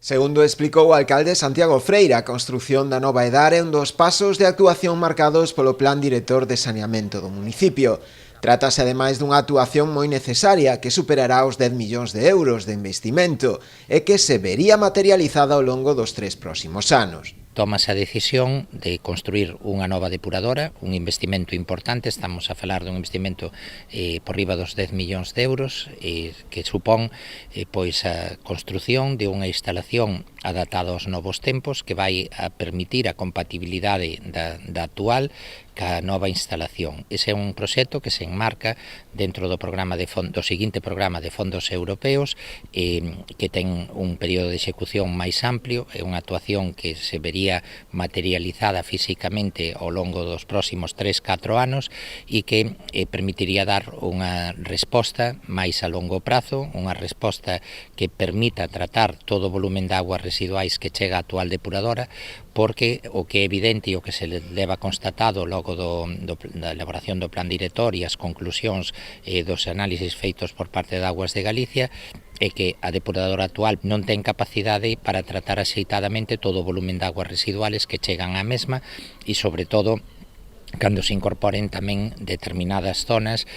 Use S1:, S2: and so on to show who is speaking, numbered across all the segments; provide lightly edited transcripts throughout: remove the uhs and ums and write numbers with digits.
S1: Segundo explicou o alcalde Santiago Freire, a construción da nova edar é un dos pasos de actuación marcados polo Plan Director de Saneamento do municipio. Trátase ademais dunha actuación moi necesaria que superará os 10 millóns de euros de investimento e que se vería materializada ao longo dos 3 próximos anos.
S2: Tómase a decisión de construir unha nova depuradora, un investimento importante, estamos a falar dun investimento por riba dos 10 millóns de euros, que supón pois a construción de unha instalación adaptada aos novos tempos que vai a permitir a compatibilidade da actual ca nova instalación. Ese é un proxecto que se enmarca dentro do seguinte programa de fondos europeos que ten un período de execución máis amplio, é unha actuación que se vería materializada físicamente ao longo dos próximos 3-4 anos e que permitiría dar unha resposta máis a longo prazo, unha resposta que permita tratar todo o volumen de aguas residuais que chega á actual depuradora, porque o que é evidente e o que se leva constatado logo da elaboración do plan director e as conclusións dos análisis feitos por parte de Augas de Galicia é que a depuradora actual non ten capacidade para tratar axeitadamente todo o volumen de aguas residuales que chegan á mesma e, sobre todo, cando se incorporen tamén determinadas zonas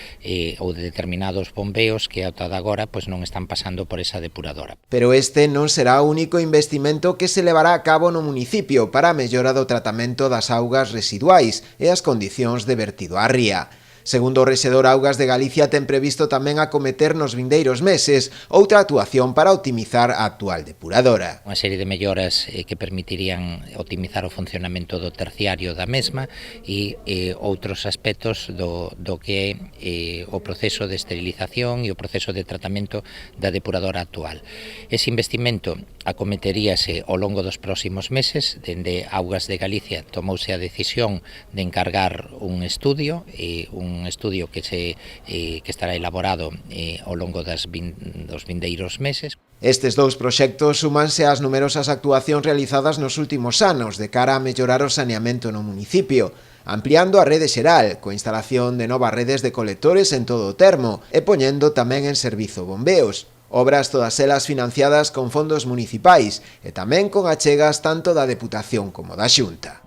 S2: ou de determinados bombeos que ata agora pois non están pasando por esa depuradora.
S1: Pero este non será o único investimento que se levará a cabo no municipio para a mellora do tratamento das augas residuais e as condicións de vertido á ría. Segundo o rexedor Augas de Galicia, ten previsto tamén acometer nos vindeiros meses outra actuación para optimizar a actual depuradora.
S2: Unha serie de melloras que permitirían optimizar o funcionamento do terciario da mesma e outros aspectos do que é o proceso de esterilización e o proceso de tratamento da depuradora actual. Ese investimento acometeríase ao longo dos próximos meses. Dende Augas de Galicia tomouse a decisión de encargar un estudio que estará elaborado ao longo dos vindeiros meses.
S1: Estes dous proxectos súmanse ás numerosas actuacións realizadas nos últimos anos de cara a mellorar o saneamento no municipio, ampliando a rede xeral, coa instalación de novas redes de colectores en todo o termo e poñendo tamén en servizo bombeos. Obras todas elas financiadas con fondos municipais e tamén con achegas tanto da Deputación como da Xunta.